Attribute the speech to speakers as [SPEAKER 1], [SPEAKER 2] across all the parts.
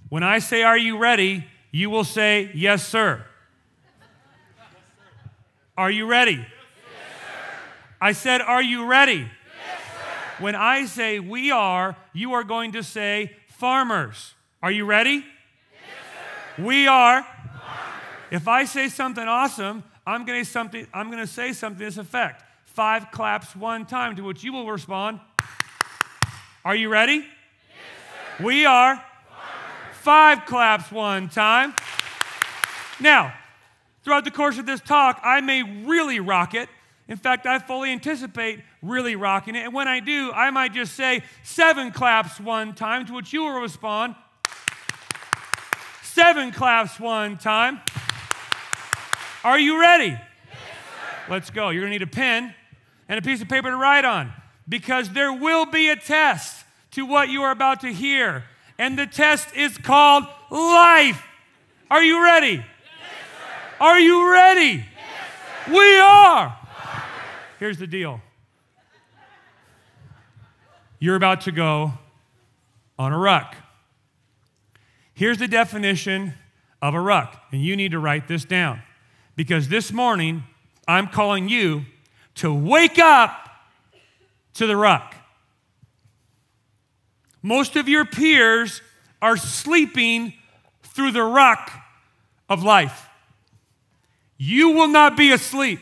[SPEAKER 1] When I say, are you ready? You will say, yes, sir. Are you ready? Yes, sir. I said, are you ready? Yes, sir. When I say we are, you are going to say farmers. Are you ready? Yes, sir. We are farmers. If I say something awesome, I'm going to say something to this effect. 5 claps one time, to which you will respond. Are you ready? Yes, sir. We are farmers. 5 claps one time. Now, throughout the course of this talk, I may really rock it. In fact, I fully anticipate really rocking it. And when I do, I might just say 7 claps one time, to which you will respond. 7 claps one time. Are you ready? Yes, sir. Let's go. You're going to need a pen and a piece of paper to write on, because there will be a test to what you are about to hear. And the test is called life. Are you ready? Yes, sir. Are you ready? Yes, sir. We are. Here's the deal. You're about to go on a ruck. Here's the definition of a ruck, and you need to write this down, because this morning I'm calling you to wake up to the ruck. Most of your peers are sleeping through the ruck of life. You will not be asleep.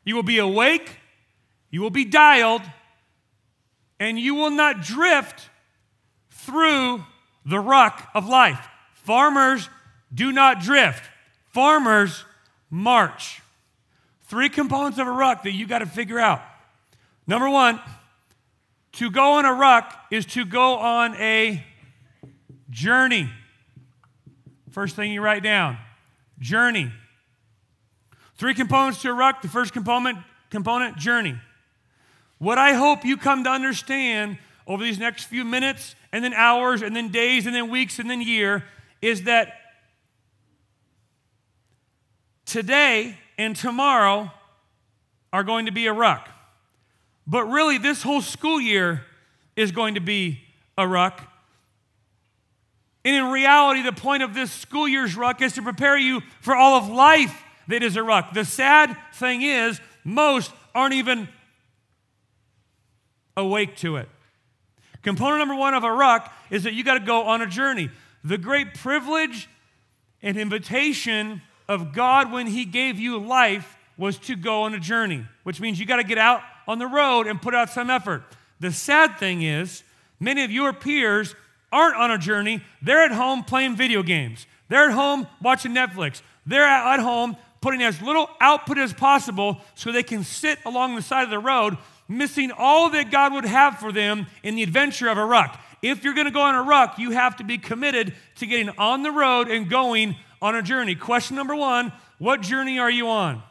[SPEAKER 1] You will be awake, you will be dialed, and you will not drift through the ruck of life. Farmers do not drift. Farmers march. 3 components of a ruck that you got to figure out. Number 1, to go on a ruck is to go on a journey. First thing you write down, journey. 3 components to a ruck. The first component, journey. What I hope you come to understand over these next few minutes, and then hours, and then days, and then weeks, and then year, is that today and tomorrow are going to be a ruck. But really, this whole school year is going to be a ruck. And in reality, the point of this school year's ruck is to prepare you for all of life that is a ruck. The sad thing is, most aren't even awake to it. Component number 1 of a ruck is that you got to go on a journey. The great privilege and invitation of God when He gave you life was to go on a journey, which means you got to get out on the road and put out some effort. The sad thing is, many of your peers aren't on a journey. They're at home playing video games. They're at home watching Netflix. They're at home putting as little output as possible so they can sit along the side of the road, missing all that God would have for them in the adventure of a ruck. If you're going to go on a ruck, you have to be committed to getting on the road and going on a journey. Question number 1, what journey are you on?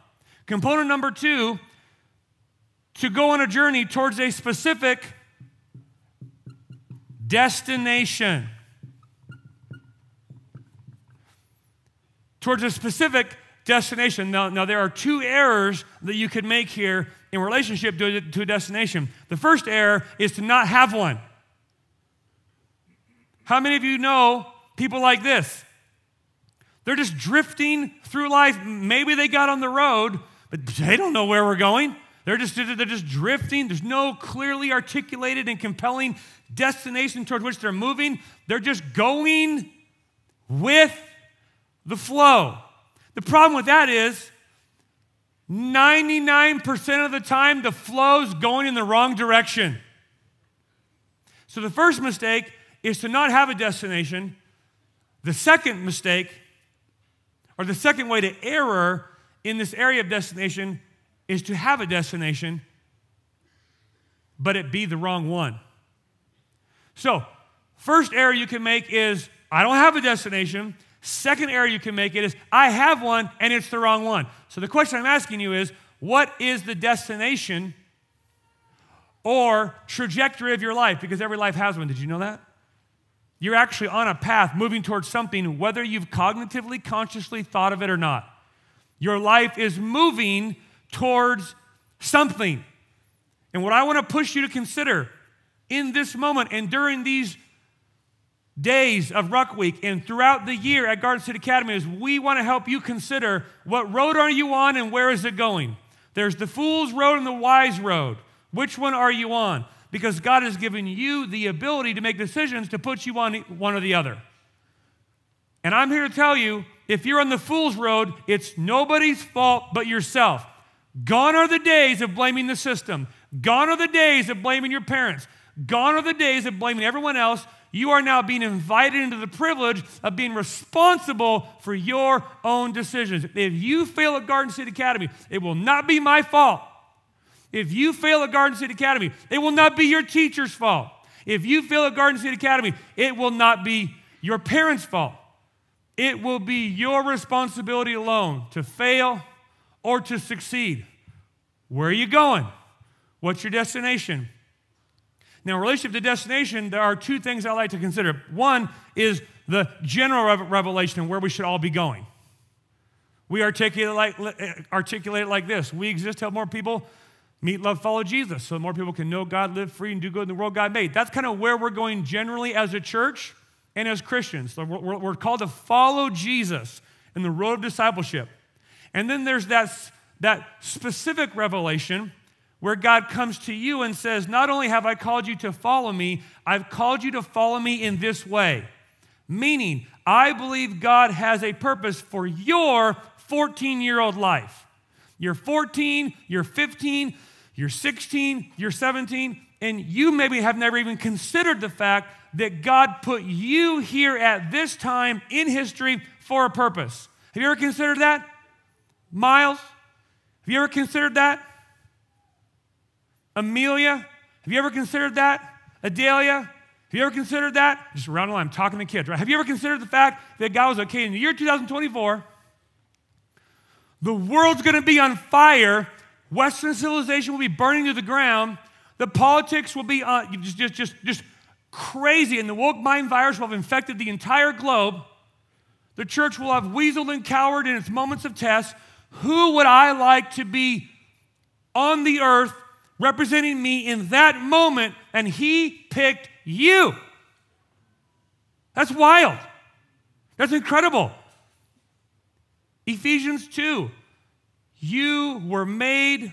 [SPEAKER 1] Component number 2, to go on a journey towards a specific destination. Towards a specific destination. Now there are 2 errors that you could make here in relationship to a destination. The first error is to not have one. How many of you know people like this? They're just drifting through life. Maybe they got on the road, but they don't know where we're going. They're just drifting. There's no clearly articulated and compelling destination towards which they're moving. They're just going with the flow. The problem with that is 99% of the time the flow's going in the wrong direction. So the first mistake is to not have a destination. The second mistake, or the second way to error in this area of destination, is to have a destination, but it be the wrong one. So, first error you can make is, I don't have a destination. Second error you can make it is, I have one and it's the wrong one. So the question I'm asking you is, what is the destination or trajectory of your life? Because every life has one. Did you know that? You're actually on a path moving towards something, whether you've cognitively, consciously thought of it or not. Your life is moving towards something. And what I want to push you to consider in this moment and during these days of Ruck Week and throughout the year at Garden City Academy is we want to help you consider what road are you on and where is it going. There's the fool's road and the wise road. Which one are you on? Because God has given you the ability to make decisions to put you on one or the other. And I'm here to tell you, if you're on the fool's road, it's nobody's fault but yourself. Gone are the days of blaming the system. Gone are the days of blaming your parents. Gone are the days of blaming everyone else. You are now being invited into the privilege of being responsible for your own decisions. If you fail at Garden City Academy, it will not be my fault. If you fail at Garden City Academy, it will not be your teacher's fault. If you fail at Garden City Academy, it will not be your parents' fault. It will be your responsibility alone to fail or to succeed. Where are you going? What's your destination? Now, in relationship to destination, there are two things I like to consider. One is the general revelation of where we should all be going. We articulate it like this. We exist to help more people meet, love, follow Jesus, so more people can know God, live free, and do good in the world God made. That's kind of where we're going generally as a church and as Christians. So we're called to follow Jesus in the road of discipleship. And then there's that specific revelation where God comes to you and says, not only have I called you to follow me, I've called you to follow me in this way. Meaning, I believe God has a purpose for your 14-year-old life. You're 14, you're 15, you're 16, you're 17, and you maybe have never even considered the fact that God put you here at this time in history for a purpose. Have you ever considered that? Miles, have you ever considered that? Amelia, have you ever considered that? Adelia, have you ever considered that? Just around the line, I'm talking to kids, right? Have you ever considered the fact that God was okay in the year 2024, the world's going to be on fire, Western civilization will be burning to the ground, the politics will be just crazy, and the woke mind virus will have infected the entire globe, the church will have weaseled and cowered in its moments of test. Who would I like to be on the earth representing me in that moment? And he picked you. That's wild. That's incredible. Ephesians 2. You were made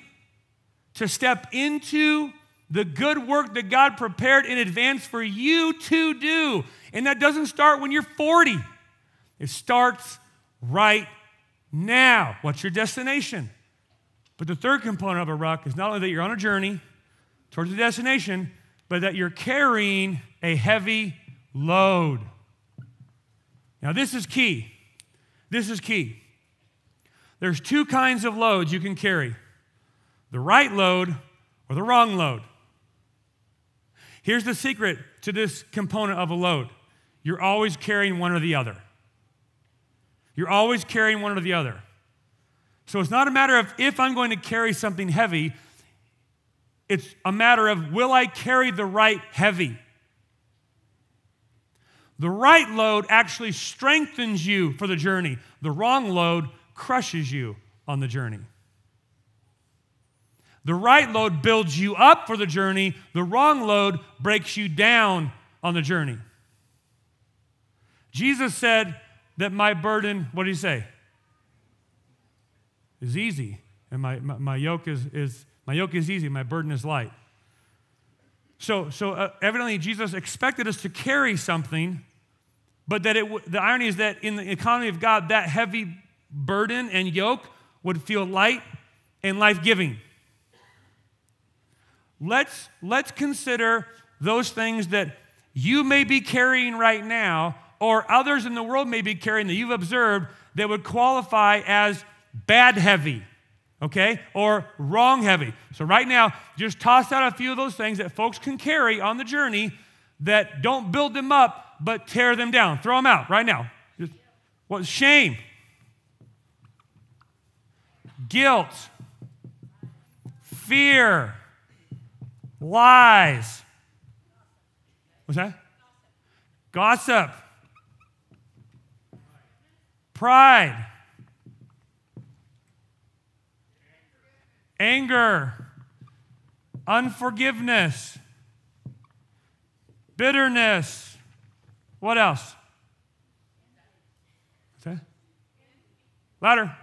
[SPEAKER 1] to step into the good work that God prepared in advance for you to do. And that doesn't start when you're 40. It starts right now. What's your destination? But the third component of a ruck is not only that you're on a journey towards the destination, but that you're carrying a heavy load. Now, this is key. This is key. There's two kinds of loads you can carry: the right load or the wrong load. Here's the secret to this component of a load. You're always carrying one or the other. You're always carrying one or the other. So it's not a matter of if I'm going to carry something heavy. It's a matter of, will I carry the right heavy? The right load actually strengthens you for the journey. The wrong load crushes you on the journey. The right load builds you up for the journey. The wrong load breaks you down on the journey. Jesus said that my burden, what did he say? Is easy, and my yoke is easy, my burden is light. So evidently Jesus expected us to carry something, but that the irony is that in the economy of God, that heavy burden and yoke would feel light and life-giving. Let's consider those things that you may be carrying right now, or others in the world may be carrying that you've observed that would qualify as bad heavy, okay, or wrong heavy. So right now, just toss out a few of those things that folks can carry on the journey that don't build them up, but tear them down. Throw them out right now. Shame, guilt, fear, lies. What's that? Gossip, pride, anger, unforgiveness, bitterness, What else? What's that? Louder.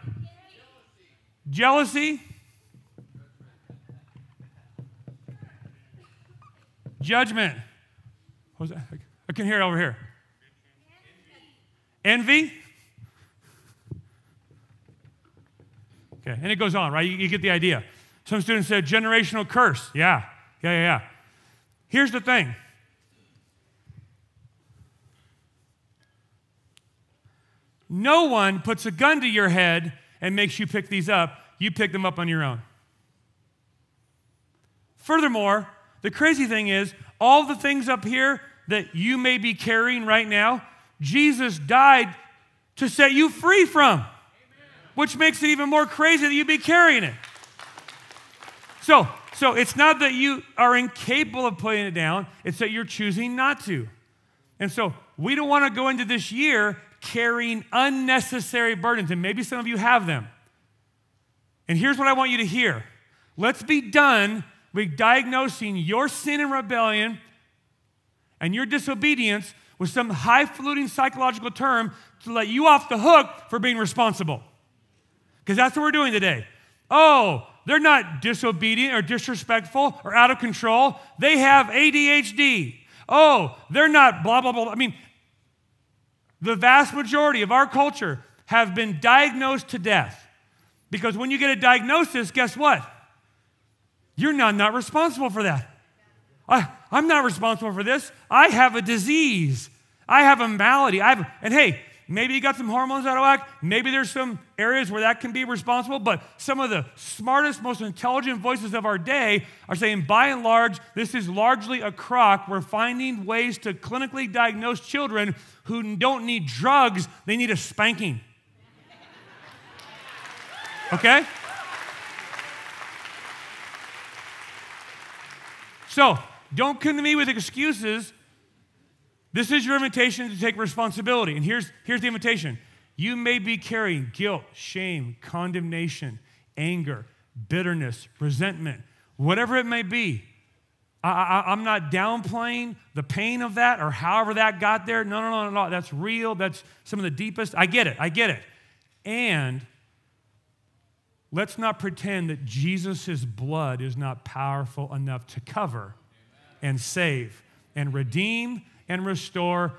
[SPEAKER 1] Jealousy. Judgment. What was that? I can hear it over here. Envy. Okay, and it goes on, right? You get the idea. Some students said generational curse. Yeah. Here's the thing. No one puts a gun to your head and makes you pick these up. You pick them up on your own. Furthermore, the crazy thing is, all the things up here that you may be carrying right now, Jesus died to set you free from, which makes it even more crazy that you'd be carrying it. So it's not that you are incapable of putting it down, it's that you're choosing not to. And so we don't want to go into this year carrying unnecessary burdens, and maybe some of you have them. And here's what I want you to hear. Let's be done with diagnosing your sin and rebellion and your disobedience with some highfalutin psychological term to let you off the hook for being responsible. Because that's what we're doing today. Oh, they're not disobedient or disrespectful or out of control. They have ADHD. Oh, they're not blah, blah, blah. I mean, the vast majority of our culture have been diagnosed to death. Because when you get a diagnosis, guess what? You're not responsible for that. I'm not responsible for this. I have a disease. I have a malady. And hey, maybe you got some hormones out of whack. Maybe there's some areas where that can be responsible, but some of the smartest, most intelligent voices of our day are saying, by and large, this is largely a crock. We're finding ways to clinically diagnose children who don't need drugs. They need a spanking. Okay? So, don't come to me with excuses. This is your invitation to take responsibility. And here's the invitation. You may be carrying guilt, shame, condemnation, anger, bitterness, resentment, whatever it may be. I'm not downplaying the pain of that or however that got there. No. That's real. That's some of the deepest. I get it. And let's not pretend that Jesus' blood is not powerful enough to cover and save and redeem and restore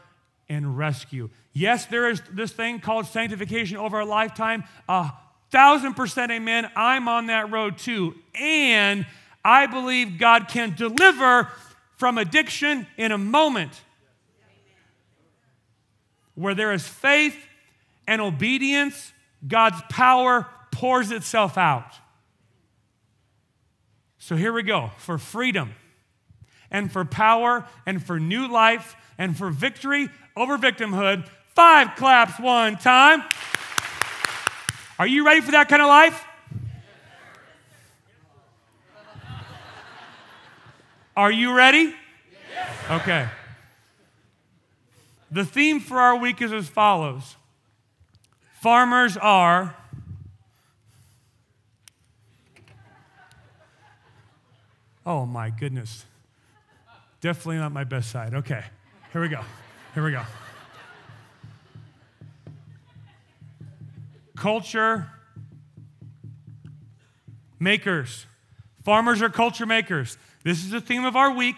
[SPEAKER 1] and rescue. Yes, there is this thing called sanctification over a lifetime. 1,000% amen. I'm on that road too. And I believe God can deliver from addiction in a moment. Where there is faith and obedience, God's power pours itself out. So here we go. For freedom and for power and for new life and for victory over victimhood. 5 claps one time. Are you ready for that kind of life? Are you ready? Okay. The theme for our week is as follows. Farmers are oh my goodness. Definitely not my best side. Okay, here we go. Culture makers. Farmers are culture makers. This is the theme of our week.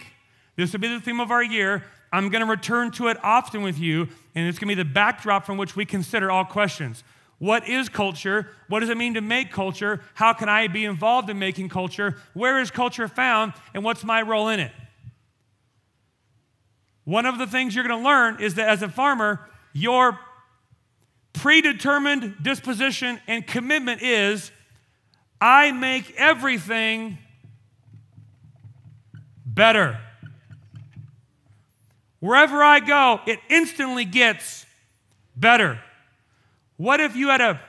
[SPEAKER 1] This will be the theme of our year. I'm going to return to it often with you, and it's going to be the backdrop from which we consider all questions. What is culture? What does it mean to make culture? How can I be involved in making culture? Where is culture found? And what's my role in it? One of the things you're going to learn is that as a farmer, your predetermined disposition and commitment is, I make everything better. Wherever I go, it instantly gets better. What if you had a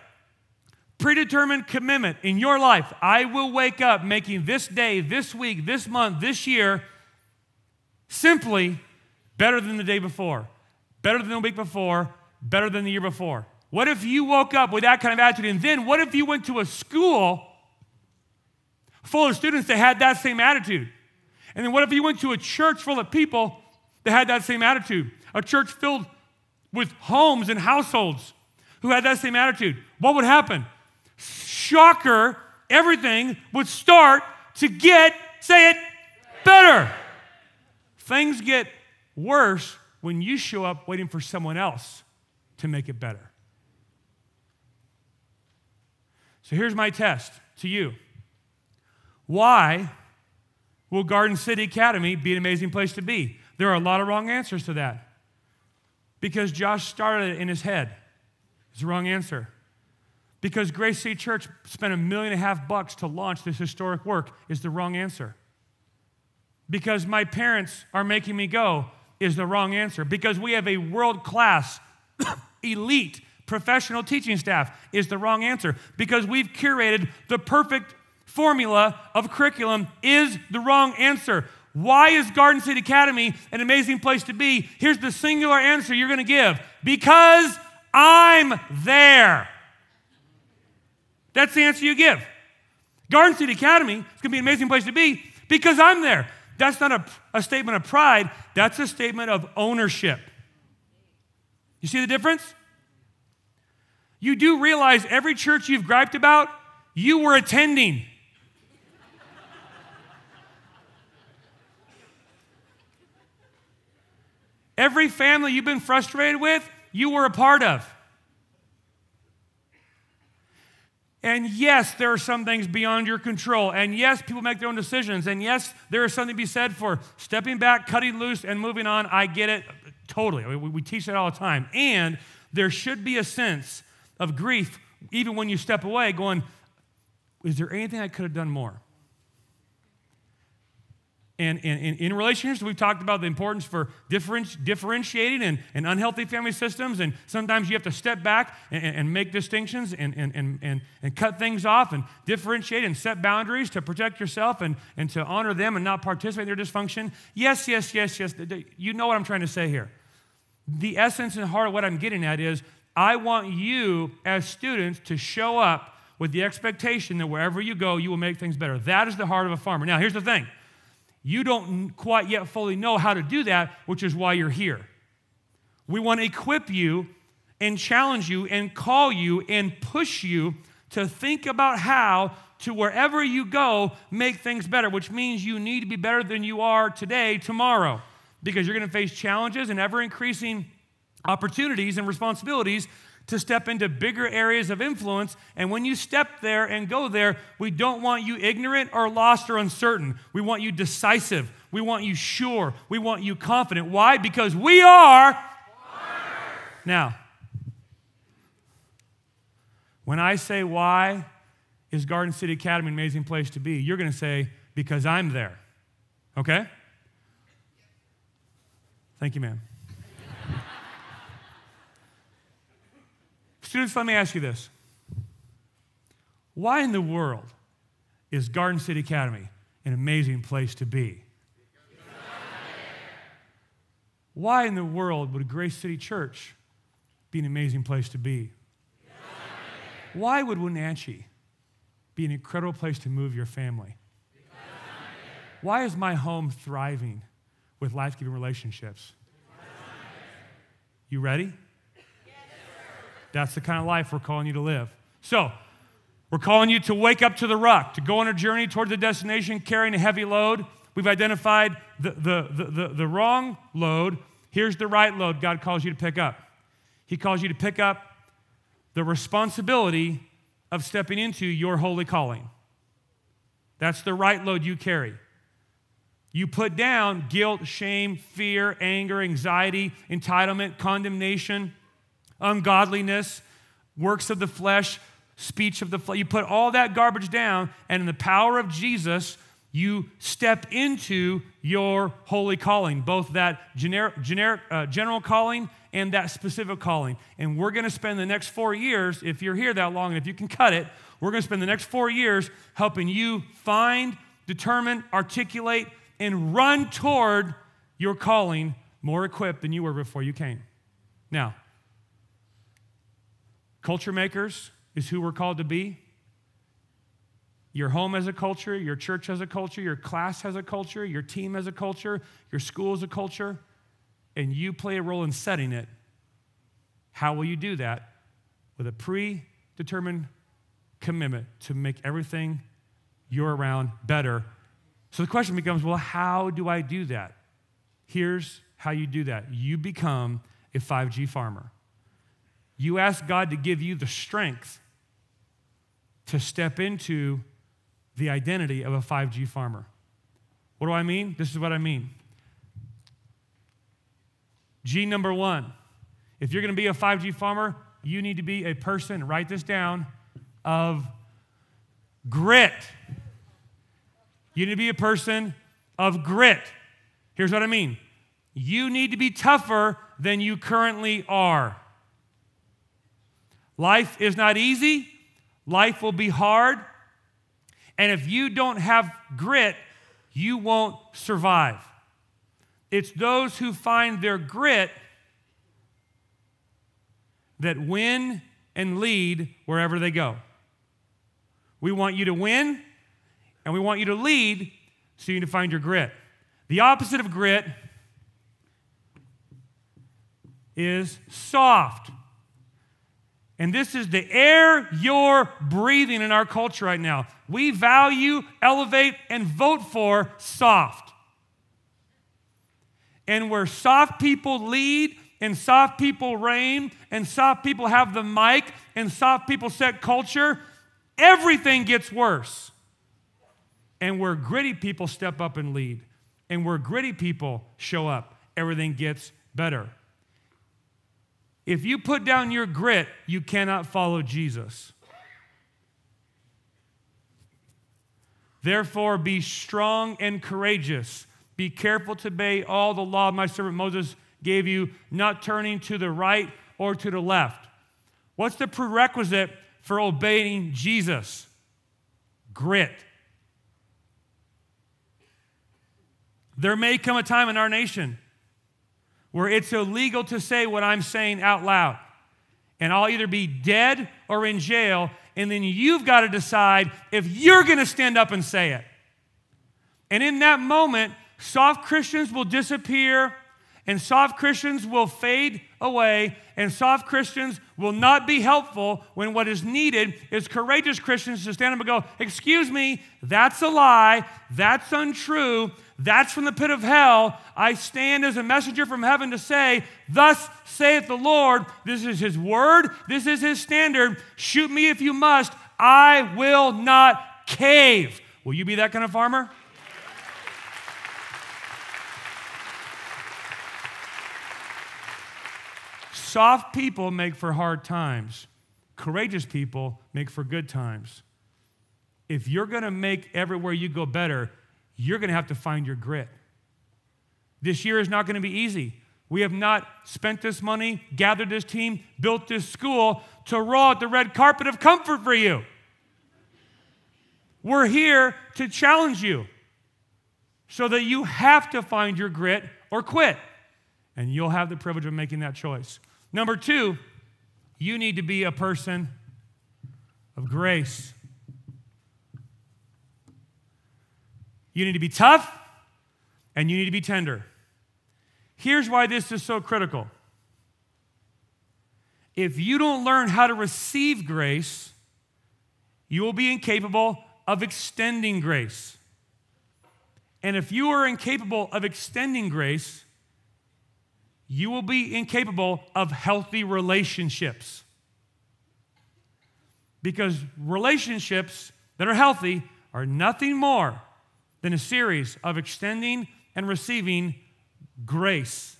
[SPEAKER 1] predetermined commitment in your life? I will wake up making this day, this week, this month, this year simply better than the day before, better than the week before, better than the year before. What if you woke up with that kind of attitude? And then what if you went to a school full of students that had that same attitude? And then what if you went to a church full of people that had that same attitude? a church filled with homes and households who had that same attitude, what would happen? Shocker, everything would start to get, say it, better. Things get worse when you show up waiting for someone else to make it better. So here's my test to you. Why will Garden City Academy be an amazing place to be? There are a lot of wrong answers to that. Because Josh started it in his head. It's the wrong answer. Because Grace City Church spent $1.5 million to launch this historic work is the wrong answer. Because my parents are making me go is the wrong answer. Because we have a world-class, elite, professional teaching staff is the wrong answer. Because we've curated the perfect formula of curriculum is the wrong answer. Why is Garden City Academy an amazing place to be? Here's the singular answer you're going to give. Because I'm there. That's the answer you give. Garden City Academy is going to be an amazing place to be because I'm there. That's not a statement of pride. That's a statement of ownership. You see the difference? You do realize every church you've griped about, you were attending. Every family you've been frustrated with, you were a part of. And yes, there are some things beyond your control. And yes, people make their own decisions. And yes, there is something to be said for stepping back, cutting loose, and moving on. I get it totally. I mean, we teach that all the time. And there should be a sense of grief, even when you step away, going, is there anything I could have done more? And in relationships, we've talked about the importance for differentiating and unhealthy family systems. And sometimes you have to step back and make distinctions and cut things off and differentiate and set boundaries to protect yourself and to honor them and not participate in their dysfunction. Yes. You know what I'm trying to say here. The essence and heart of what I'm getting at is I want you as students to show up with the expectation that wherever you go, you will make things better. That is the heart of a farmer. Now, here's the thing. You don't quite yet fully know how to do that, which is why you're here. We want to equip you and challenge you and call you and push you to think about how to wherever you go, make things better, which means you need to be better than you are today, tomorrow, because you're going to face challenges and ever-increasing opportunities and responsibilities to step into bigger areas of influence. And when you step there and go there, we don't want you ignorant or lost or uncertain. We want you decisive. We want you sure. We want you confident. Why? Because we are. Now, when I say why is Garden City Academy an amazing place to be, you're going to say, because I'm there. Okay? Thank you, ma'am. Students, let me ask you this. Why in the world is Garden City Academy an amazing place to be? Why in the world would Grace City Church be an amazing place to be? Why would Wenatchee be an incredible place to move your family? Why is my home thriving with life-giving relationships? You ready? That's the kind of life we're calling you to live. So, we're calling you to wake up to the Ruck, to go on a journey towards the destination carrying a heavy load. We've identified the wrong load. Here's the right load God calls you to pick up. He calls you to pick up the responsibility of stepping into your holy calling. That's the right load you carry. You put down guilt, shame, fear, anger, anxiety, entitlement, condemnation, ungodliness, works of the flesh, speech of the flesh. You put all that garbage down, and in the power of Jesus, you step into your holy calling, both that general calling and that specific calling. And we're going to spend the next 4 years, if you're here that long and if you can cut it, we're going to spend the next 4 years helping you find, determine, articulate, and run toward your calling more equipped than you were before you came. Now, culture makers is who we're called to be. Your home has a culture, your church has a culture, your class has a culture, your team has a culture, your school has a culture. and you play a role in setting it, how will you do that? With a predetermined commitment to make everything you're around better. So the question becomes, well, how do I do that? Here's how you do that. You become a 5G farmer. You ask God to give you the strength to step into the identity of a 5G farmer. What do I mean? This is what I mean. G number 1, if you're going to be a 5G farmer, you need to be a person, write this down, of grit. You need to be a person of grit. Here's what I mean. You need to be tougher than you currently are. Life is not easy. Life will be hard. And if you don't have grit, you won't survive. It's those who find their grit that win and lead wherever they go. We want you to win, and we want you to lead, so you need to find your grit. The opposite of grit is soft. And this is the air you're breathing in our culture right now. We value, elevate, and vote for soft. And where soft people lead, and soft people reign, and soft people have the mic, and soft people set culture, everything gets worse. And where gritty people step up and lead, and where gritty people show up, everything gets better. If you put down your grit, you cannot follow Jesus. Therefore, be strong and courageous. Be careful to obey all the law my servant Moses gave you, not turning to the right or to the left. What's the prerequisite for obeying Jesus? Grit. There may come a time in our nation where it's illegal to say what I'm saying out loud. And I'll either be dead or in jail, and then you've got to decide if you're going to stand up and say it. And in that moment, soft Christians will disappear, and soft Christians will fade away, and soft Christians will not be helpful when what is needed is courageous Christians to stand up and go, excuse me, that's a lie, that's untrue, that's from the pit of hell. I stand as a messenger from heaven to say, thus saith the Lord, this is his word, this is his standard, shoot me if you must, I will not cave. Will you be that kind of farmer? Soft people make for hard times. Courageous people make for good times. If you're going to make everywhere you go better, you're going to have to find your grit. This year is not going to be easy. We have not spent this money, gathered this team, built this school to roll out the red carpet of comfort for you. We're here to challenge you so that you have to find your grit or quit. And you'll have the privilege of making that choice. Number 2, you need to be a person of grace. You need to be tough, and you need to be tender. Here's why this is so critical. If you don't learn how to receive grace, you will be incapable of extending grace. And if you are incapable of extending grace, you will be incapable of healthy relationships. Because relationships that are healthy are nothing more than a series of extending and receiving grace.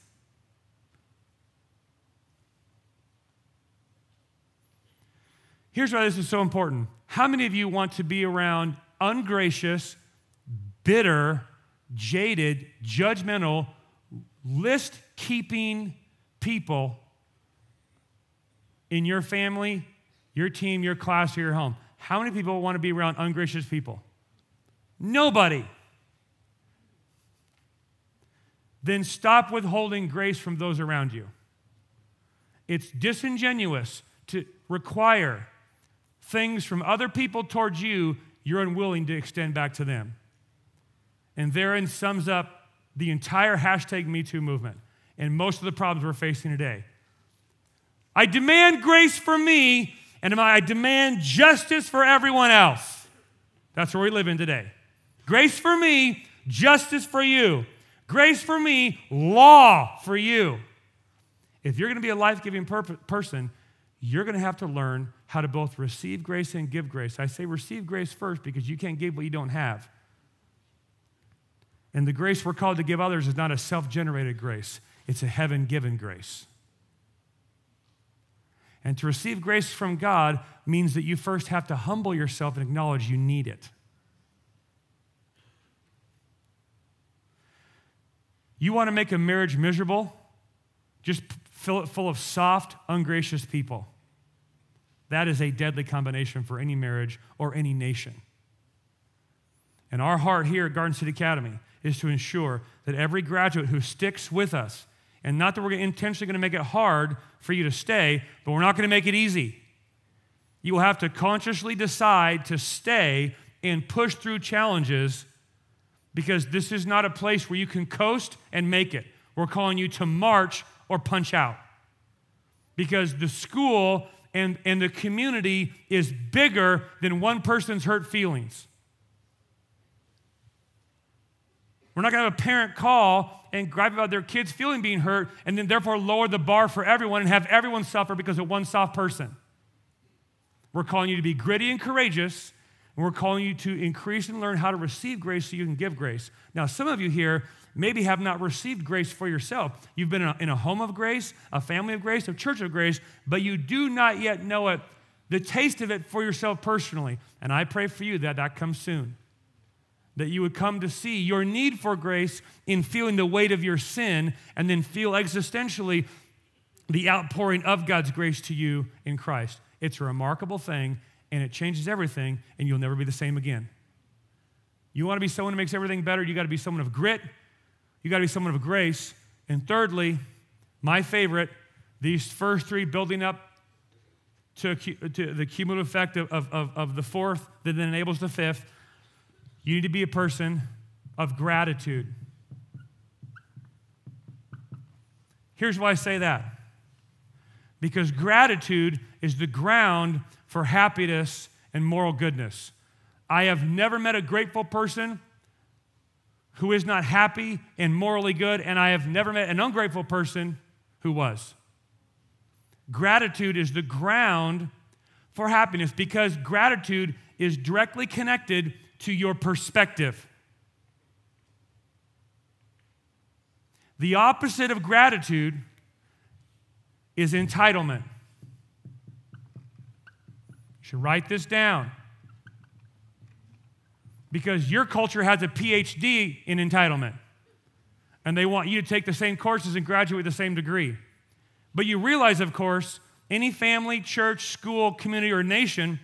[SPEAKER 1] Here's why this is so important. How many of you want to be around ungracious, bitter, jaded, judgmental, list-keeping people in your family, your team, your class, or your home? How many people want to be around ungracious people? Nobody. Then stop withholding grace from those around you. It's disingenuous to require things from other people towards you you're unwilling to extend back to them. And therein sums up the entire #MeToo movement. in most of the problems we're facing today. I demand grace for me, and I demand justice for everyone else. That's where we live in today. Grace for me, justice for you. Grace for me, law for you. If you're going to be a life-giving person, you're going to have to learn how to both receive grace and give grace. I say receive grace first because you can't give what you don't have. And the grace we're called to give others is not a self-generated grace. It's a heaven-given grace. And to receive grace from God means that you first have to humble yourself and acknowledge you need it. You want to make a marriage miserable? Just fill it full of soft, ungracious people. That is a deadly combination for any marriage or any nation. And our heart here at Garden City Academy is to ensure that every graduate who sticks with us, and not that we're intentionally going to make it hard for you to stay, but we're not going to make it easy. You will have to consciously decide to stay and push through challenges, because this is not a place where you can coast and make it. We're calling you to march or punch out. Because the school and the community is bigger than one person's hurt feelings. We're not going to have a parent call and gripe about their kids feeling being hurt and then therefore lower the bar for everyone and have everyone suffer because of one soft person. We're calling you to be gritty and courageous, and we're calling you to increase and learn how to receive grace so you can give grace. Now, some of you here maybe have not received grace for yourself. You've been in a home of grace, a family of grace, a church of grace, but you do not yet know it, the taste of it for yourself personally. And I pray for you that that comes soon, that you would come to see your need for grace in feeling the weight of your sin and then feel existentially the outpouring of God's grace to you in Christ. It's a remarkable thing, and it changes everything, and you'll never be the same again. You want to be someone who makes everything better, you got to be someone of grit, you got to be someone of grace, and thirdly, my favorite, these first three building up to the cumulative effect of the fourth that then enables the fifth, you need to be a person of gratitude. Here's why I say that. Because gratitude is the ground for happiness and moral goodness. I have never met a grateful person who is not happy and morally good, and I have never met an ungrateful person who was. Gratitude is the ground for happiness because gratitude is directly connected to your perspective. The opposite of gratitude is entitlement. You should write this down, because your culture has a PhD in entitlement, and they want you to take the same courses and graduate with the same degree. But you realize, of course, any family, church, school, community, or nation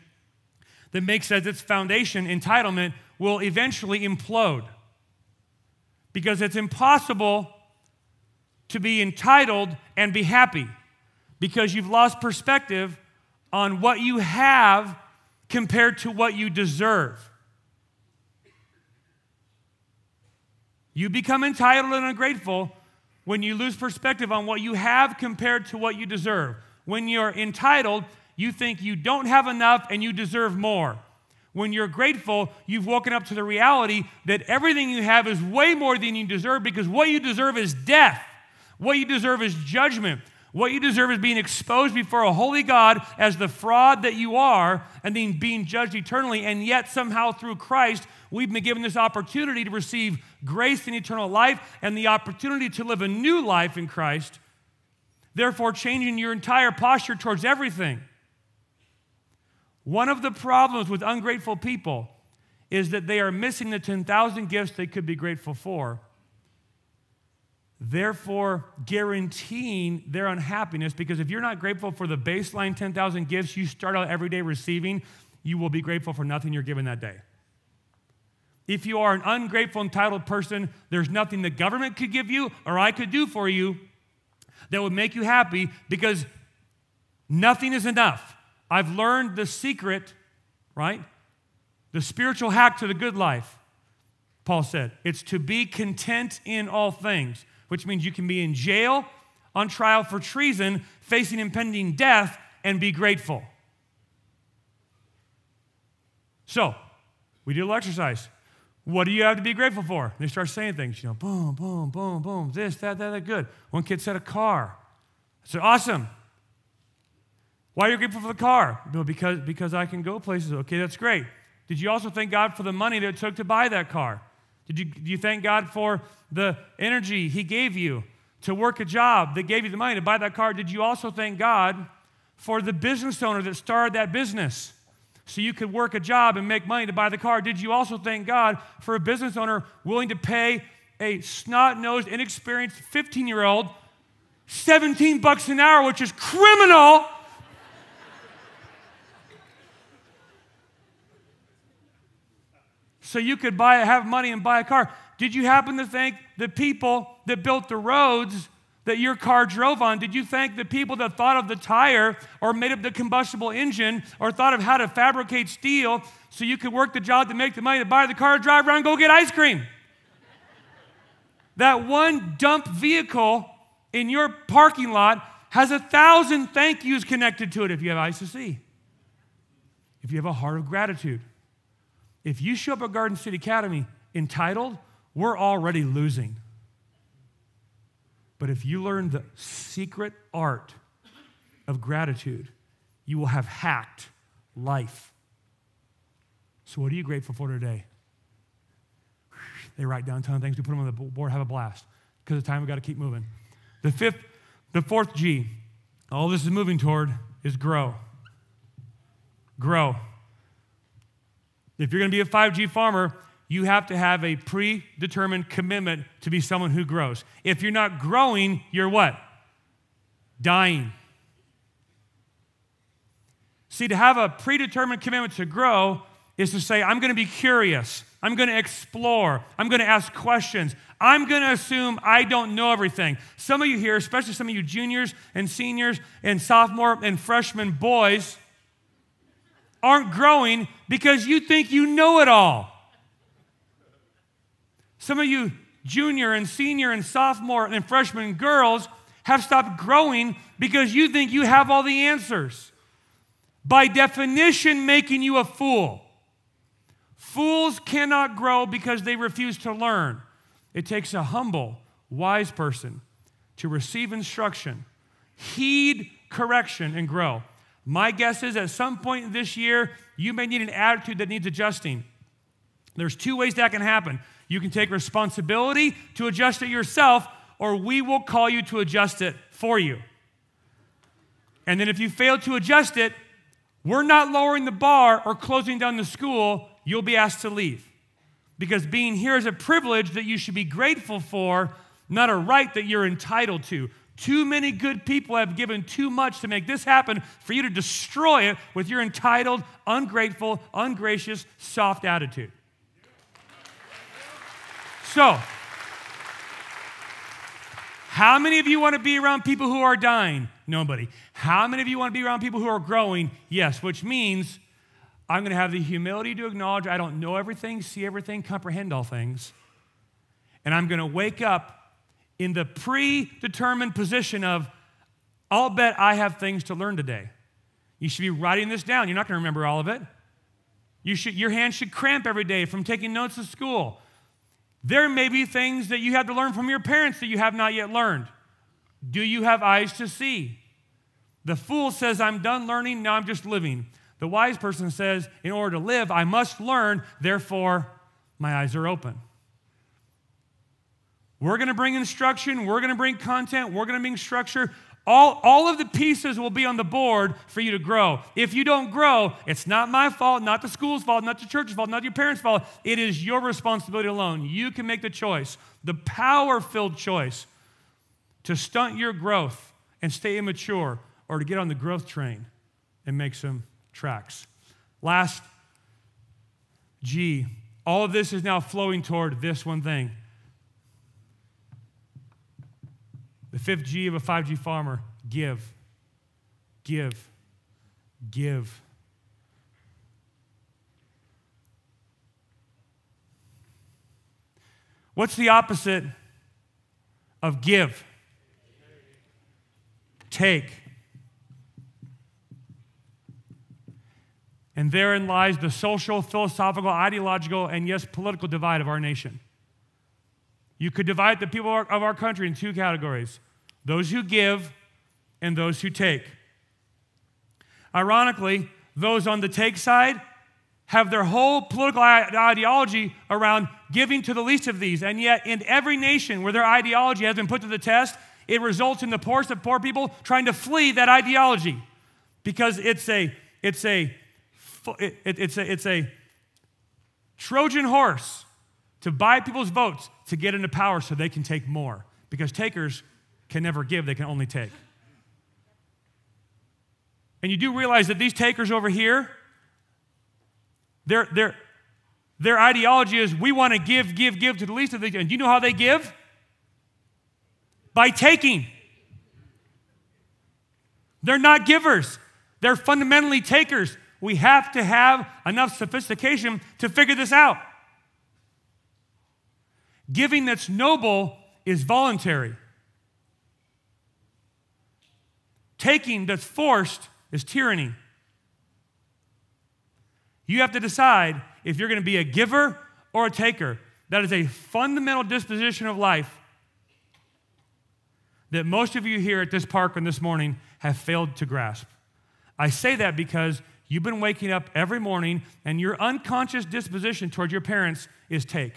[SPEAKER 1] that makes as its foundation entitlement will eventually implode, because it's impossible to be entitled and be happy, because you've lost perspective on what you have compared to what you deserve. You become entitled and ungrateful when you lose perspective on what you have compared to what you deserve. When you're entitled, you think you don't have enough and you deserve more. When you're grateful, you've woken up to the reality that everything you have is way more than you deserve, because what you deserve is death. What you deserve is judgment. What you deserve is being exposed before a holy God as the fraud that you are, and then being judged eternally. And yet somehow through Christ, we've been given this opportunity to receive grace and eternal life and the opportunity to live a new life in Christ, therefore changing your entire posture towards everything. One of the problems with ungrateful people is that they are missing the 10,000 gifts they could be grateful for, therefore guaranteeing their unhappiness, because if you're not grateful for the baseline 10,000 gifts you start out every day receiving, you will be grateful for nothing you're given that day. If you are an ungrateful, entitled person, there's nothing the government could give you or I could do for you that would make you happy, because nothing is enough. I've learned the secret, right? The spiritual hack to the good life, Paul said. It's to be content in all things. which means you can be in jail on trial for treason, facing impending death, and be grateful. So, we do a little exercise. What do you have to be grateful for? And they start saying things, boom, boom, boom, boom, this, that, good. One kid said a car. I said, awesome. Why are you grateful for the car? No, because I can go places. Okay, that's great. Did you also thank God for the money that it took to buy that car? Do you thank God for the energy He gave you to work a job that gave you the money to buy that car? Did you also thank God for the business owner that started that business so you could work a job and make money to buy the car? Did you also thank God for a business owner willing to pay a snot-nosed, inexperienced 15-year-old $17 an hour, which is criminal, so you could have money and buy a car? Did you happen to thank the people that built the roads that your car drove on? Did you thank the people that thought of the tire or made up the combustible engine or thought of how to fabricate steel so you could work the job to make the money to buy the car, drive around, go get ice cream? That one dump vehicle in your parking lot has 1,000 thank yous connected to it if you have eyes to see, if you have a heart of gratitude. If you show up at Garden City Academy entitled, we're already losing. But if you learn the secret art of gratitude, you will have hacked life. So what are you grateful for today? They write down a ton of things. We put them on the board, have a blast. Because of time, we've got to keep moving. The fourth G, all this is moving toward, is grow. Grow. If you're going to be a 5G farmer, you have to have a predetermined commitment to be someone who grows. If you're not growing, you're what? Dying. See, to have a predetermined commitment to grow is to say, I'm going to be curious. I'm going to explore. I'm going to ask questions. I'm going to assume I don't know everything. Some of you here, especially some of you juniors and seniors and sophomore and freshman boys, aren't growing because you think you know it all. Some of you junior and senior and sophomore and freshman girls have stopped growing because you think you have all the answers. By definition, making you a fool. Fools cannot grow because they refuse to learn. It takes a humble, wise person to receive instruction, heed correction, and grow. My guess is at some point this year, you may need an attitude that needs adjusting. There's two ways that can happen. You can take responsibility to adjust it yourself, or we will call you to adjust it for you. And then if you fail to adjust it, we're not lowering the bar or closing down the school. You'll be asked to leave. Because being here is a privilege that you should be grateful for, not a right that you're entitled to. Too many good people have given too much to make this happen for you to destroy it with your entitled, ungrateful, ungracious, soft attitude. So, how many of you want to be around people who are dying? Nobody. How many of you want to be around people who are growing? Yes, which means I'm going to have the humility to acknowledge I don't know everything, see everything, comprehend all things. And I'm going to wake up in the predetermined position of, I'll bet I have things to learn today. You should be writing this down. You're not going to remember all of it. Your hands should cramp every day from taking notes at school. There may be things that you have to learn from your parents that you have not yet learned. Do you have eyes to see? The fool says, I'm done learning, now I'm just living. The wise person says, in order to live, I must learn, therefore my eyes are open. We're going to bring instruction, we're going to bring content, we're going to bring structure. All of the pieces will be on the board for you to grow. If you don't grow, it's not my fault, not the school's fault, not the church's fault, not your parents' fault. It is your responsibility alone. You can make the choice, the power-filled choice, to stunt your growth and stay immature, or to get on the growth train and make some tracks. Last G, all of this is now flowing toward this one thing. The fifth G of a 5G farmer, give, give, give. What's the opposite of give. Take. And therein lies the social, philosophical, ideological, and yes, political divide of our nation. You could divide the people of our country in two categories: those who give and those who take. Ironically, those on the take side have their whole political ideology around giving to the least of these, and yet in every nation where their ideology has been put to the test, it results in the poorest of poor people trying to flee that ideology because it's a Trojan horse to buy people's votes to get into power so they can take more. Because takers can never give, they can only take. And you do realize that these takers over here, their ideology is we want to give to the least of these. And do you know how they give? By taking. They're not givers. They're fundamentally takers. We have to have enough sophistication to figure this out. Giving that's noble is voluntary. Taking that's forced is tyranny. You have to decide if you're going to be a giver or a taker. That is a fundamental disposition of life that most of you here at this park and this morning have failed to grasp. I say that because you've been waking up every morning and your unconscious disposition towards your parents is take.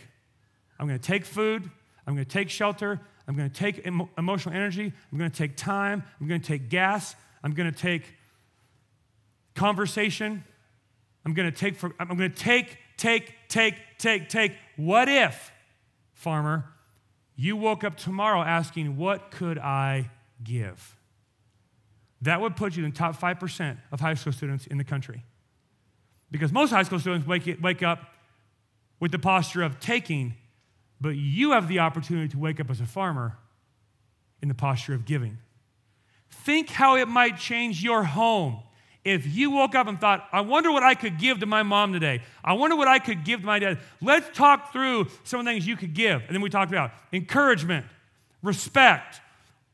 [SPEAKER 1] I'm going to take food. I'm going to take shelter. I'm going to take emotional energy. I'm going to take time. I'm going to take gas. I'm going to take conversation. I'm going to take. What if, farmer, you woke up tomorrow asking, what could I give? That would put you in the top 5% of high school students in the country. Because most high school students wake up with the posture of taking, but you have the opportunity to wake up as a farmer in the posture of giving. Think how it might change your home if you woke up and thought, I wonder what I could give to my mom today. I wonder what I could give to my dad. Let's talk through some of the things you could give. And then we talked about encouragement, respect,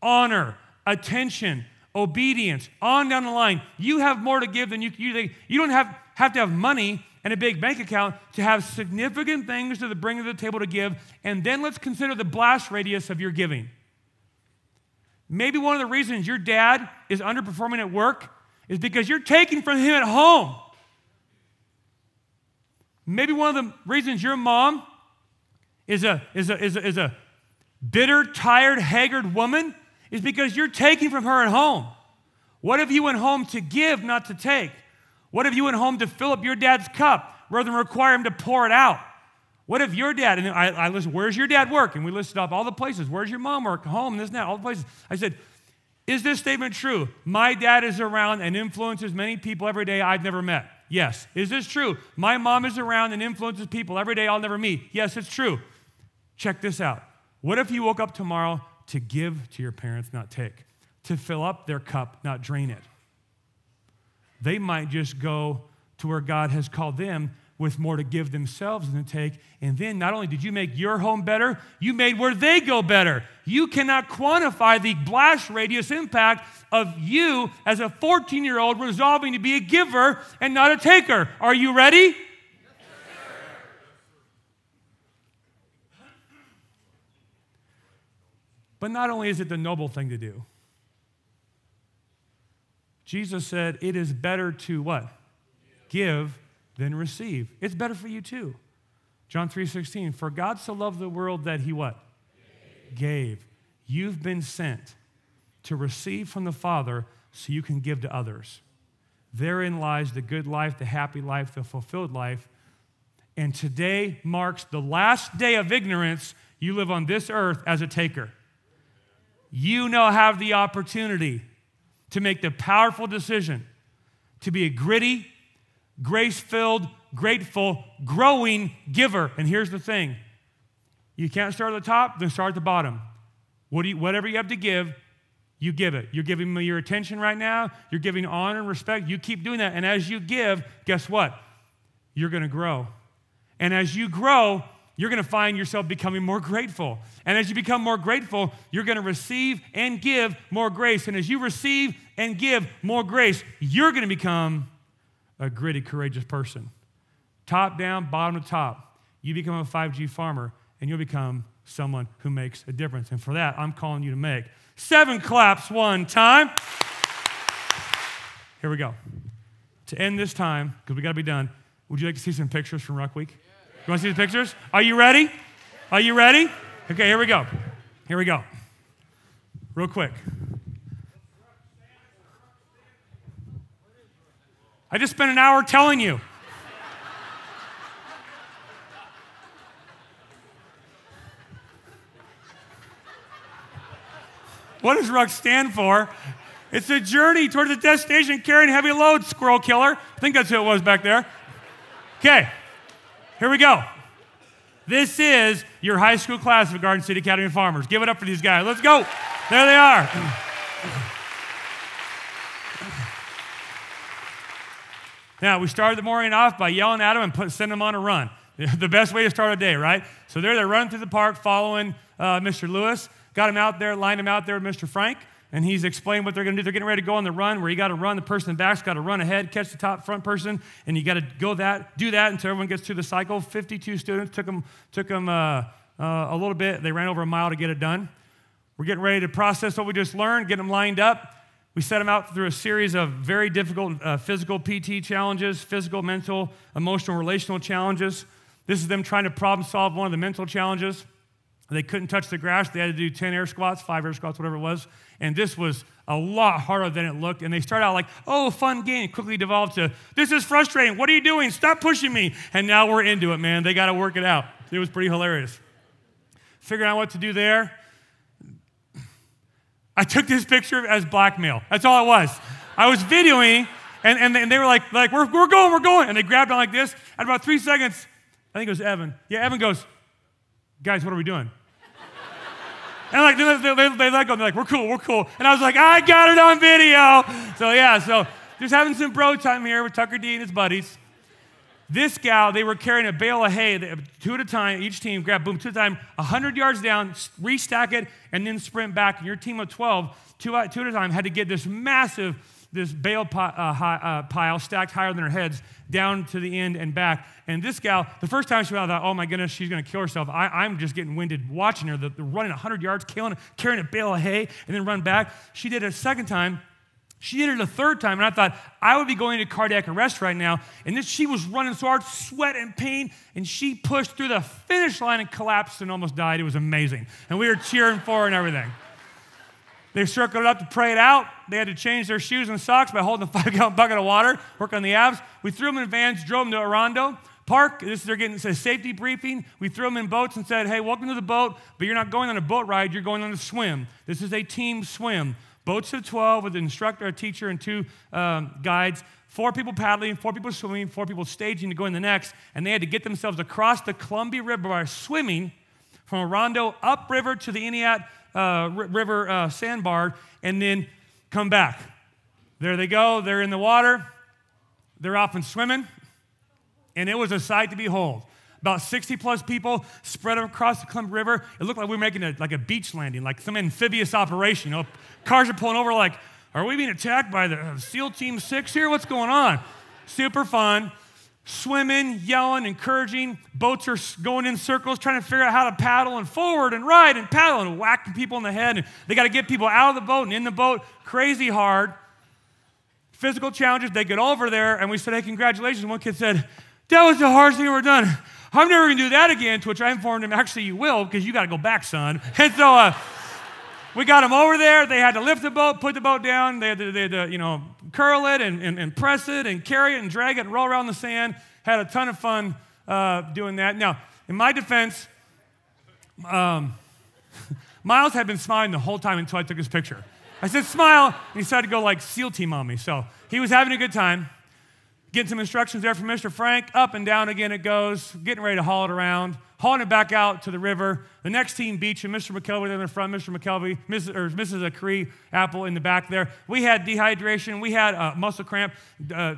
[SPEAKER 1] honor, attention, obedience, on down the line. You have more to give than you think. You don't have to have money and a big bank account to have significant things to bring to the table to give. And then let's consider the blast radius of your giving. Maybe one of the reasons your dad is underperforming at work is because you're taking from him at home. Maybe one of the reasons your mom is a bitter, tired, haggard woman is because you're taking from her at home. What if you went home to give, not to take? What if you went home to fill up your dad's cup rather than require him to pour it out? What if your dad, and I listened, where's your dad work? And we listed off all the places. Where's your mom work? Home, this and that, all the places. I said, is this statement true? My dad is around and influences many people every day I've never met. Yes. Is this true? My mom is around and influences people every day I'll never meet. Yes, it's true. Check this out. What if you woke up tomorrow to give to your parents, not take? To fill up their cup, not drain it? They might just go to where God has called them with more to give themselves than to take. And then not only did you make your home better, you made where they go better. You cannot quantify the blast radius impact of you as a 14-year-old resolving to be a giver and not a taker. Are you ready? But not only is it the noble thing to do, Jesus said it is better to what? Give than receive. It's better for you too. John 3:16, for God so loved the world that he what? Gave. You've been sent to receive from the Father so you can give to others. Therein lies the good life, the happy life, the fulfilled life. And today marks the last day of ignorance you live on this earth as a taker. You now have the opportunity to make the powerful decision to be a gritty, grace-filled, grateful, growing giver. And here's the thing. You can't start at the top, then start at the bottom. Whatever you have to give, you give it. You're giving me your attention right now. You're giving honor and respect. You keep doing that. And as you give, guess what? You're going to grow. And as you grow, you're going to find yourself becoming more grateful. And as you become more grateful, you're going to receive and give more grace. And as you receive and give more grace, you're going to become a gritty, courageous person. Top down, bottom to top. You become a 5G farmer, and you'll become someone who makes a difference. And for that, I'm calling you to make 7 claps one time. Here we go. To end this time, because we got to be done, would you like to see some pictures from Ruck Week? You want to see the pictures? Are you ready? Are you ready? Okay, here we go. Here we go. Real quick. I just spent an hour telling you. What does Ruck stand for? It's a journey towards a destination carrying heavy loads, squirrel killer. I think that's who it was back there. Okay, here we go. This is your high school class of Garden City Academy Farmers. Give it up for these guys. Let's go. There they are. Now, we started the morning off by yelling at them and sending them on a run. The best way to start a day, right? So they're running through the park following Mr. Lewis. Got him out there, lined him out there with Mr. Frank, and he's explained what they're going to do. They're getting ready to go on the run where you got to run. The person in the back's got to run ahead, catch the top front person, and you got to do that until everyone gets through the cycle. 52 students, took them a little bit. They ran over a mile to get it done. We're getting ready to process what we just learned, get them lined up. We set them out through a series of very difficult physical PT challenges, physical, mental, emotional, relational challenges. This is them trying to problem solve one of the mental challenges. They couldn't touch the grass. They had to do 10 air squats, 5 air squats, whatever it was. And this was a lot harder than it looked. And they started out like, oh, fun game. It quickly devolved to, this is frustrating. What are you doing? Stop pushing me. And now we're into it, man. They got to work it out. It was pretty hilarious. Figuring out what to do there. I took this picture as blackmail. That's all it was. I was videoing, and they were like we're going. And they grabbed on like this. At about 3 seconds, I think it was Evan. Yeah, Evan goes, guys, what are we doing? And like they let go. They're like, we're cool. And I was like, I got it on video. So just having some bro time here with Tucker D and his buddies. This gal, they were carrying a bale of hay, 2 at a time. Each team grabbed, boom, 2 at a time, 100 yards down, restack it, and then sprint back. And your team of 12, 2 at a time, had to get this bale pile stacked higher than their heads down to the end and back. And this gal, the first time she went out, I thought, oh my goodness, she's going to kill herself. I'm just getting winded watching her. The running 100 yards, carrying a bale of hay, and then run back. She did it a second time. She did it a third time, and I thought, I would be going into cardiac arrest right now. And she was running so hard, sweat and pain, and she pushed through the finish line and collapsed and almost died. It was amazing. And we were cheering for her and everything. They circled it up to pray it out. They had to change their shoes and socks by holding a 5-gallon bucket of water, work on the abs. We threw them in vans, drove them to Orondo Park. They're getting a safety briefing. We threw them in boats and said, hey, welcome to the boat, but you're not going on a boat ride, you're going on a swim. This is a team swim. Boats of 12 with an instructor, a teacher, and 2 guides. 4 people paddling, 4 people swimming, 4 people staging to go in the next. And they had to get themselves across the Columbia River by swimming from Orondo upriver to the Iniat River sandbar and then come back. There they go. They're in the water. They're off and swimming. And it was a sight to behold. About 60-plus people spread across the Columbia River. It looked like we were making a beach landing, like some amphibious operation. You know, cars are pulling over like, are we being attacked by the SEAL Team 6 here? What's going on? Super fun. Swimming, yelling, encouraging. Boats are going in circles, trying to figure out how to paddle and forward and ride and paddle and whacking people in the head. And they got to get people out of the boat and in the boat. Crazy hard. Physical challenges. They get over there, and we said, hey, congratulations. One kid said, that was the hardest thing we've ever done. I'm never going to do that again, to which I informed him, actually, you will, because you got to go back, son. And so we got him over there. They had to lift the boat, put the boat down. They had to curl it and press it and carry it and drag it and roll around the sand. Had a ton of fun doing that. Now, in my defense, Miles had been smiling the whole time until I took his picture. I said, smile, and he started to go like SEAL team on me. So he was having a good time. Getting some instructions there from Mr. Frank. Up and down again it goes. Getting ready to haul it around. Hauling it back out to the river. The next team beach and Mr. McKelvey in the front, Mr. McKelvey, Mrs. Cree Apple in the back there. We had dehydration. We had muscle cramp.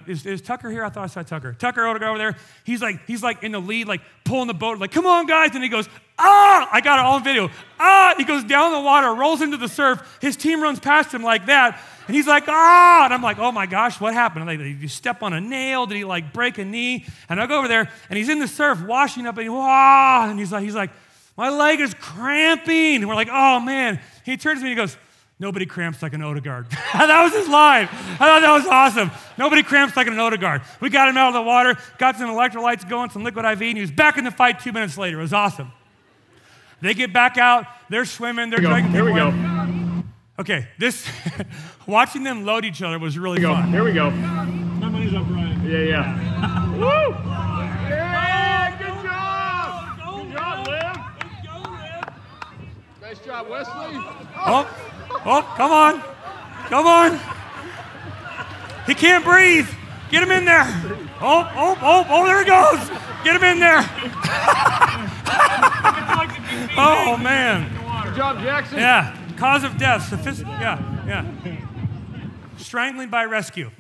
[SPEAKER 1] Is Tucker here? I thought I saw Tucker. Tucker over there. He's like in the lead, like pulling the boat, like, come on, guys. And he goes, ah! I got it all on video. Ah! He goes down the water, rolls into the surf. His team runs past him like that. And he's like, ah! And I'm like, oh my gosh, what happened? Like, did you step on a nail? Did he like break a knee? And I go over there, and he's in the surf, washing up, and he's like, my leg is cramping. And we're like, oh man. He turns to me and he goes, nobody cramps like an Odegaard. That was his line. I thought that was awesome. Nobody cramps like an Odegaard. We got him out of the water, got some electrolytes going, some liquid IV, and he was back in the fight 2 minutes later. It was awesome. They get back out. They're swimming. They're dragging.
[SPEAKER 2] Here we go.
[SPEAKER 1] Okay, watching them load each other was really fun.
[SPEAKER 2] Here we go.
[SPEAKER 3] My money's on Brian.
[SPEAKER 2] Yeah. Woo! Yeah, good job. Good job, Liv.
[SPEAKER 3] Let's go, Liv.
[SPEAKER 2] Nice job, Wesley.
[SPEAKER 1] Oh, come on. Come on. He can't breathe. Get him in there. Oh, there he goes. Get him in there. Oh, man.
[SPEAKER 2] Good job, Jackson.
[SPEAKER 1] Yeah. Cause of death. Yeah. Strangling by rescue.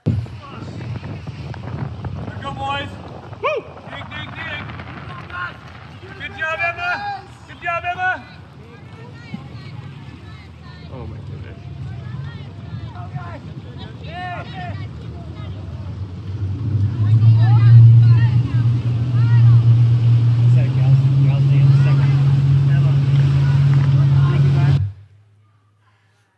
[SPEAKER 3] There we go, boys.
[SPEAKER 2] Woo!
[SPEAKER 3] Dig. Good job, Emma. Good job, Emma.
[SPEAKER 2] Oh, my goodness.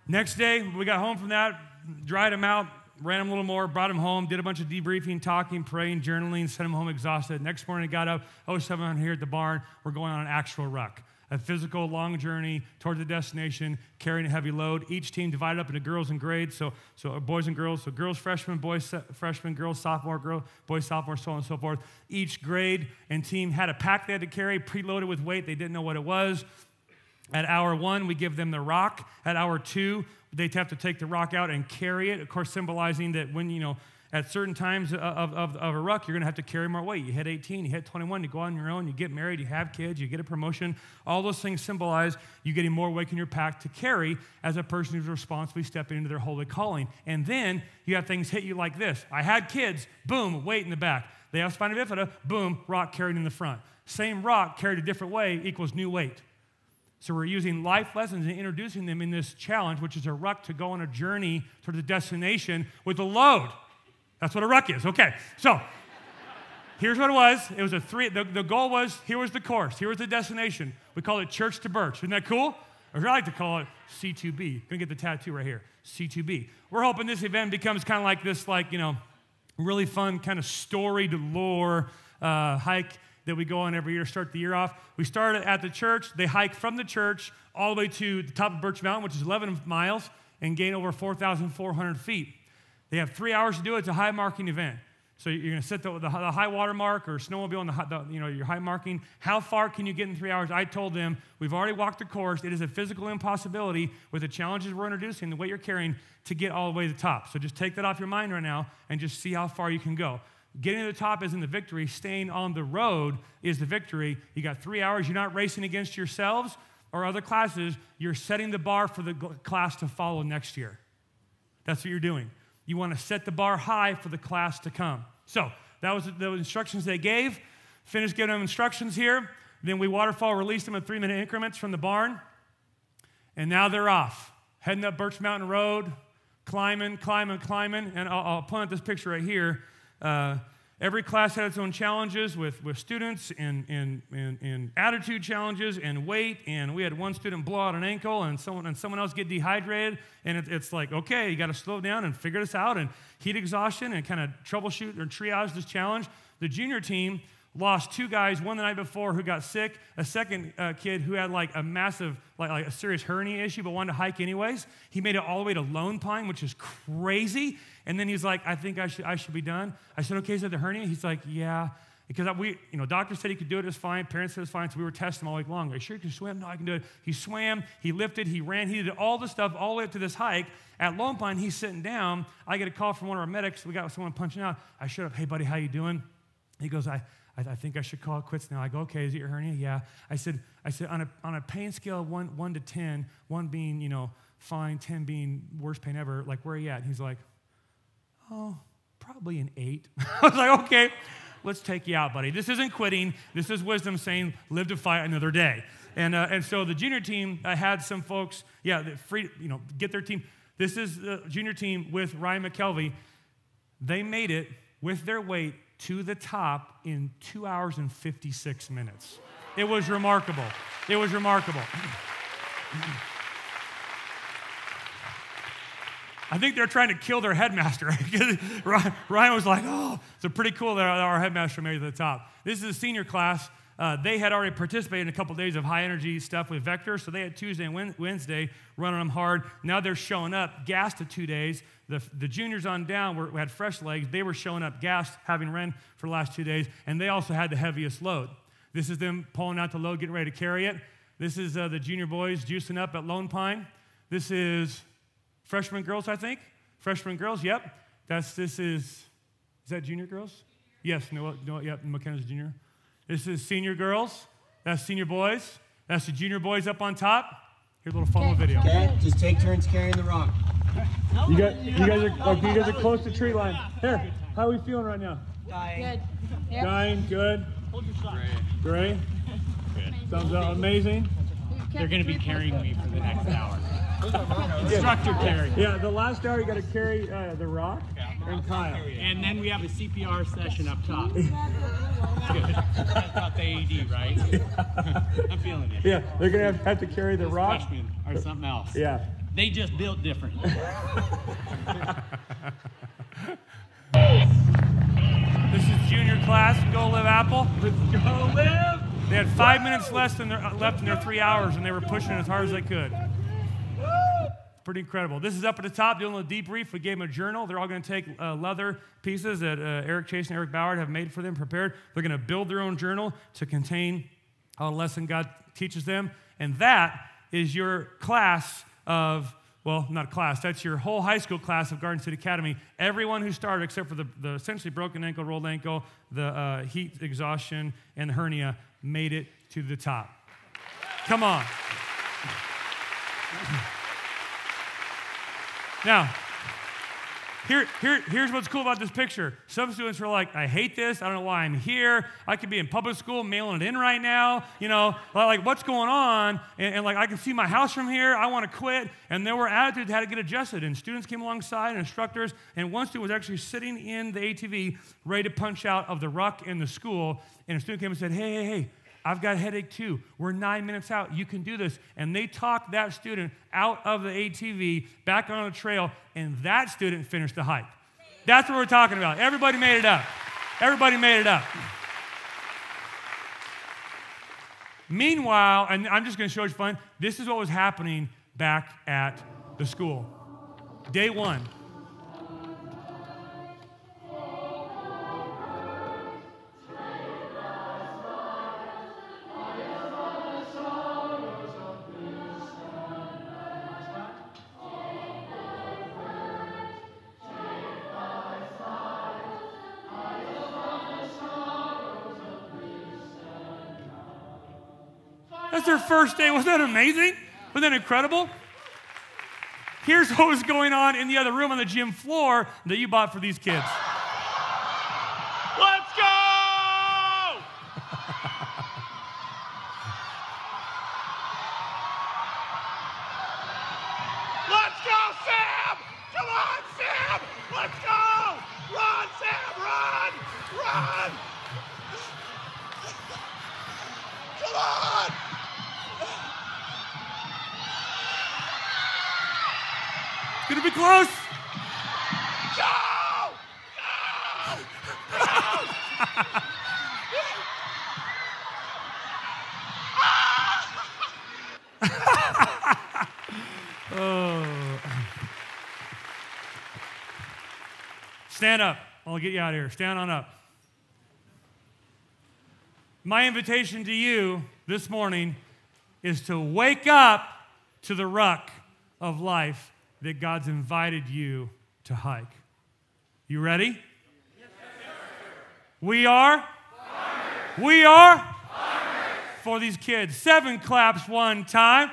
[SPEAKER 1] Next day, we got home from that, dried him out, ran him a little more, brought him home, did a bunch of debriefing, talking, praying, journaling, sent him home exhausted. Next morning, got up, 7 here at the barn. We're going on an actual ruck, a physical long journey toward the destination, carrying a heavy load. Each team divided up into girls and grades, so boys and girls. So girls freshmen, boys freshmen, girls sophomore, boys sophomore, so on and so forth. Each grade and team had a pack they had to carry, preloaded with weight. They didn't know what it was. At hour 1, we give them the rock. At hour 2, they have to take the rock out and carry it, of course, symbolizing that when, at certain times of a ruck, you're going to have to carry more weight. You hit 18, you hit 21, you go on your own, you get married, you have kids, you get a promotion. All those things symbolize you getting more weight in your pack to carry as a person who's responsibly stepping into their holy calling. And then you have things hit you like this. I had kids, boom, weight in the back. They have spina bifida, boom, rock carried in the front. Same rock carried a different way equals new weight. So we're using life lessons and introducing them in this challenge, which is a ruck to go on a journey toward the destination with a load. That's what a ruck is. Okay, so here's what it was. It was the goal was, here was the course, here was the destination. We call it Church to Birch. Isn't that cool? Or I like to call it C2B. Gonna get the tattoo right here, C2B. We're hoping this event becomes kind of like this, really fun kind of storied lore hike that we go on every year to start the year off. We started at the church. They hike from the church all the way to the top of Birch Mountain, which is 11 miles, and gain over 4,400 feet. They have 3 hours to do it. It's a high marking event. So you're going to set the high water mark or snowmobile on your high marking. How far can you get in 3 hours? I told them, we've already walked the course. It is a physical impossibility with the challenges we're introducing, the weight you're carrying, to get all the way to the top. So just take that off your mind right now and just see how far you can go. Getting to the top isn't the victory. Staying on the road is the victory. You got 3 hours. You're not racing against yourselves or other classes. You're setting the bar for the class to follow next year. That's what you're doing. You want to set the bar high for the class to come. So that was the instructions they gave. Finished giving them instructions here. Then we waterfall released them in 3-minute increments from the barn. And now they're off, heading up Birch Mountain Road, climbing. And I'll point out this picture right here. Every class had its own challenges with students and attitude challenges and weight. And we had one student blow out an ankle and someone else get dehydrated. And it's like, okay, you got to slow down and figure this out and heat exhaustion and kind of troubleshoot or triage this challenge. The junior team lost 2 guys, one the night before who got sick, a second kid who had like a massive, like a serious hernia issue but wanted to hike anyways. He made it all the way to Lone Pine, which is crazy. And then he's like, I think I should be done. I said, okay, is that the hernia? He's like, yeah. Because doctor said he could do it, it was fine. Parents said it was fine, so we were testing him all week long. Are you sure you can swim? No, I can do it. He swam, he lifted, he ran, he did all the stuff all the way up to this hike. At Lone Pine, he's sitting down. I get a call from one of our medics. We got someone punching out. I showed up, hey, buddy, how you doing? He goes, I think I should call it quits now. I go, okay, is it your hernia? Yeah. I said on a pain scale of 1 to 10, 1 being, fine, 10 being worst pain ever, like, where are you at? And he's like, oh, probably an 8. I was like, okay, let's take you out, buddy. This isn't quitting. This is wisdom saying, live to fight another day. And so the junior team had some folks, get their team. This is the junior team with Ryan McKelvey. They made it with their weight to the top in 2 hours and 56 minutes. It was remarkable. It was remarkable. I think they're trying to kill their headmaster. Ryan was like, oh, it's pretty cool that our headmaster made it to the top. This is a senior class. They had already participated in a couple of days of high energy stuff with Vector, so they had Tuesday and Wednesday running them hard. Now they're showing up, gassed to 2 days. The juniors on down had fresh legs. They were showing up gassed, having ran for the last 2 days, and they also had the heaviest load. This is them pulling out the load, getting ready to carry it. This is the junior boys juicing up at Lone Pine. This is freshman girls, I think. Freshman girls, yep. Is that junior girls? Yes, yep, McKenna's junior. This is senior girls. That's senior boys. That's the junior boys up on top. Here's a little follow video.
[SPEAKER 4] Okay, just take turns carrying the rock.
[SPEAKER 1] You guys are close to tree line. Here, how are we feeling right now?
[SPEAKER 5] Dying. Good. Yep.
[SPEAKER 1] Dying, good. Gray. Thumbs up, amazing.
[SPEAKER 6] They're going to be carrying me for the next hour. Instructor carry.
[SPEAKER 1] Yeah, the last hour you got to carry the rock and Kyle.
[SPEAKER 6] And then we have a CPR session up top. Good. That's not the AED, right? I'm feeling it.
[SPEAKER 1] Yeah, they're going to have to carry the rock.
[SPEAKER 6] Freshmen or something else.
[SPEAKER 1] Yeah.
[SPEAKER 6] They just built different.
[SPEAKER 1] This is junior class. Go Live Apple.
[SPEAKER 6] Let's go live.
[SPEAKER 1] They had 5 minutes left in their 3 hours, and they were pushing as hard as they could. Pretty incredible. This is up at the top, doing a little debrief. We gave them a journal. They're all going to take leather pieces that Eric Chase and Eric Ballard have made for them, prepared. They're going to build their own journal to contain a lesson God teaches them. And that is your class of, well, not class, that's your whole high school class of Garden City Academy. Everyone who started, except for the essentially broken ankle, rolled ankle, the heat exhaustion, and the hernia, made it to the top. Come on. Now, here's what's cool about this picture. Some students were like, I hate this. I don't know why I'm here. I could be in public school mailing it in right now. Like what's going on? And like, I can see my house from here. I want to quit. And there were attitudes that had to get adjusted. And students came alongside and instructors. And one student was actually sitting in the ATV ready to punch out of the ruck in the school. And a student came and said, hey, I've got a headache too. We're 9 minutes out. You can do this. And they talked that student out of the ATV, back on the trail, and that student finished the hike. That's what we're talking about. Everybody made it up. Everybody made it up. Meanwhile, and I'm just going to show you fun, this is what was happening back at the school. Day one. That's their first day. Wasn't that amazing? Wasn't that incredible? Here's what was going on in the other room on the gym floor that you bought for these kids.
[SPEAKER 3] Let's go! Let's go, Sam! Come on, Sam! Let's go! Run, Sam, run! Run! Come on!
[SPEAKER 1] It's gonna be close.
[SPEAKER 3] Go! Go! Go!
[SPEAKER 1] Oh. Stand up. I'll get you out of here. Stand on up. My invitation to you this morning is to wake up to the ruck of life that God's invited you to hike. You ready? Yes, sir. We are? Farmers. We are? Farmers. For these kids. 7 claps one time.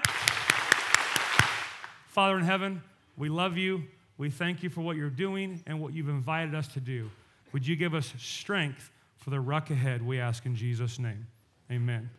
[SPEAKER 1] Father in heaven, we love you. We thank you for what you're doing and what you've invited us to do. Would you give us strength for the ruck ahead, we ask in Jesus' name. Amen.